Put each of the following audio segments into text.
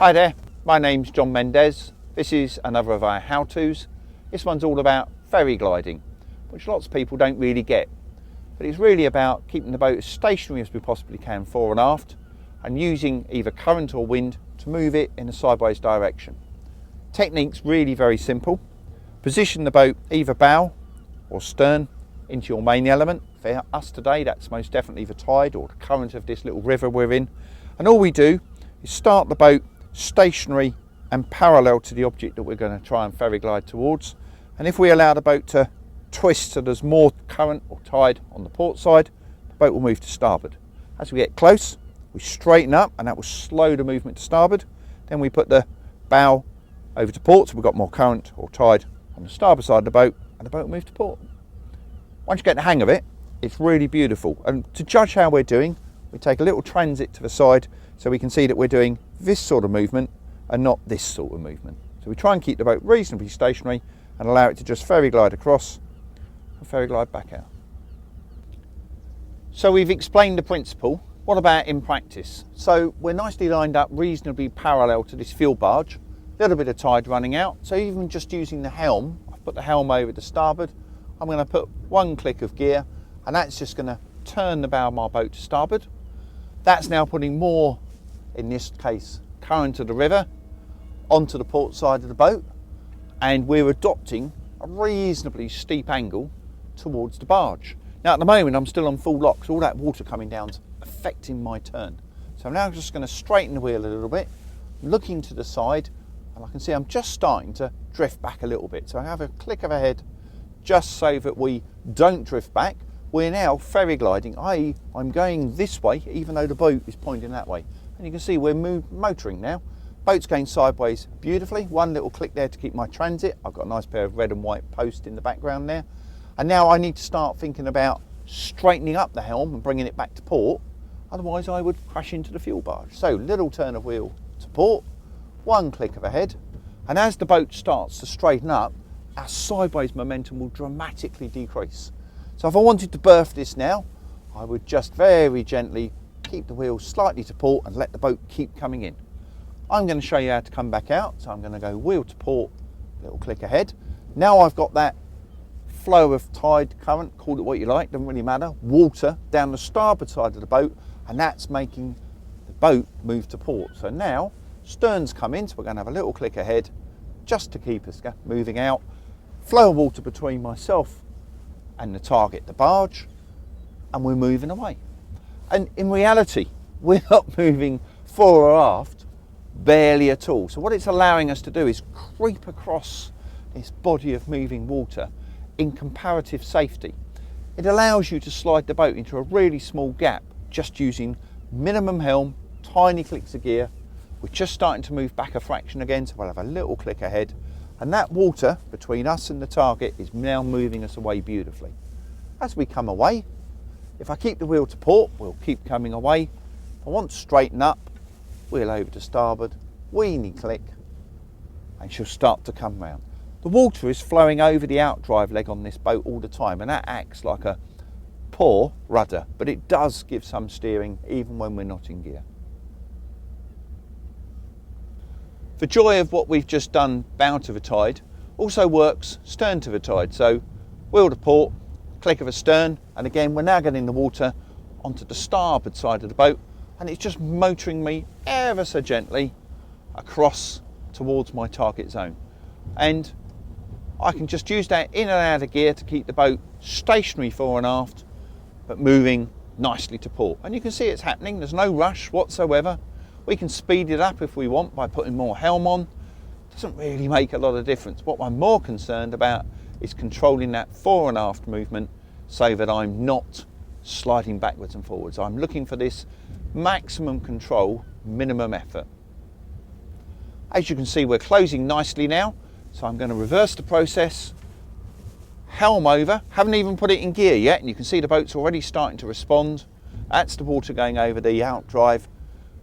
Hi there, my name's Jon Mendez. This is another of our how-tos. This one's all about ferry gliding, which lots of people don't really get. But it's really about keeping the boat as stationary as we possibly can fore and aft, and using either current or wind to move it in a sideways direction. Technique's really very simple. Position the boat either bow or stern into your main element. For us today, that's most definitely the tide or the current of this little river we're in. And all we do is start the boat stationary and parallel to the object that we're going to try and ferry glide towards. And if we allow the boat to twist so there's more current or tide on the port side, the boat will move to starboard. As we get close, we straighten up, and that will slow the movement to starboard. Then we put the bow over to port so we've got more current or tide on the starboard side of the boat, and the boat will move to port. Once you get the hang of it, it's really beautiful. And to judge how we're doing, we take a little transit to the side so we can see that we're doing this sort of movement and not this sort of movement. So we try and keep the boat reasonably stationary and allow it to just ferry glide across and ferry glide back out. So we've explained the principle. What about in practice? So we're nicely lined up reasonably parallel to this field barge, a little bit of tide running out. So even just using the helm, I've put the helm over to starboard. I'm going to put one click of gear, and that's just going to turn the bow of my boat to starboard. That's now putting more, in this case, current of the river onto the port side of the boat, and we're adopting a reasonably steep angle towards the barge. Now at the moment I'm still on full lock, so all that water coming down's affecting my turn. So I'm now just going to straighten the wheel a little bit, looking to the side, and I can see I'm just starting to drift back a little bit. So I have a click of a head just so that we don't drift back. We're now ferry gliding, i.e. I'm going this way even though the boat is pointing that way. And you can see we're motoring now. Boat's going sideways beautifully. One little click there to keep my transit. I've got a nice pair of red and white posts in the background there. And now I need to start thinking about straightening up the helm and bringing it back to port. Otherwise I would crash into the fuel barge. So little turn of wheel to port, one click of a head. And as the boat starts to straighten up, our sideways momentum will dramatically decrease. So if I wanted to berth this now, I would just very gently keep the wheel slightly to port and let the boat keep coming in. I'm going to show you how to come back out. So I'm going to go wheel to port, little click ahead. Now I've got that flow of tide, current, call it what you like, doesn't really matter, water down the starboard side of the boat, and that's making the boat move to port. So now stern's come in, so we're going to have a little click ahead just to keep us moving out. Flow of water between myself and the target, the barge, and we're moving away. And in reality, we're not moving fore or aft, barely at all. So what it's allowing us to do is creep across this body of moving water in comparative safety. It allows you to slide the boat into a really small gap just using minimum helm, tiny clicks of gear. We're just starting to move back a fraction again, so we'll have a little click ahead. And that water between us and the target is now moving us away beautifully. As we come away, if I keep the wheel to port, we'll keep coming away. If I want to straighten up, wheel over to starboard, weenie click, and she'll start to come round. The water is flowing over the outdrive leg on this boat all the time, and that acts like a poor rudder, but it does give some steering even when we're not in gear. The joy of what we've just done bow to the tide also works stern to the tide. So wheel to port, click of a stern, and again we're now getting the water onto the starboard side of the boat, and it's just motoring me ever so gently across towards my target zone. And I can just use that in and out of gear to keep the boat stationary fore and aft, but moving nicely to port. And you can see it's happening, there's no rush whatsoever. We can speed it up if we want by putting more helm on. Doesn't really make a lot of difference. What I'm more concerned about is controlling that fore and aft movement so that I'm not sliding backwards and forwards. I'm looking for this maximum control, minimum effort. As you can see, we're closing nicely now. So I'm going to reverse the process, helm over, haven't even put it in gear yet, and you can see the boat's already starting to respond. That's the water going over the outdrive.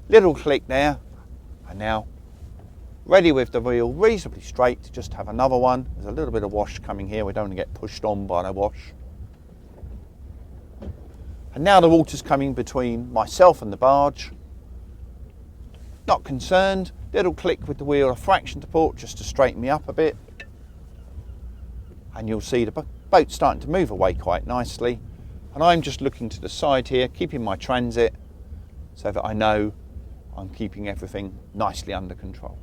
Little click there, and now ready with the wheel reasonably straight to just have another one. There's a little bit of wash coming here, we don't want to get pushed on by the wash. And now the water's coming between myself and the barge. Not concerned, little click with the wheel, a fraction to port just to straighten me up a bit. And you'll see the boat starting to move away quite nicely. And I'm just looking to the side here, keeping my transit so that I know I'm keeping everything nicely under control.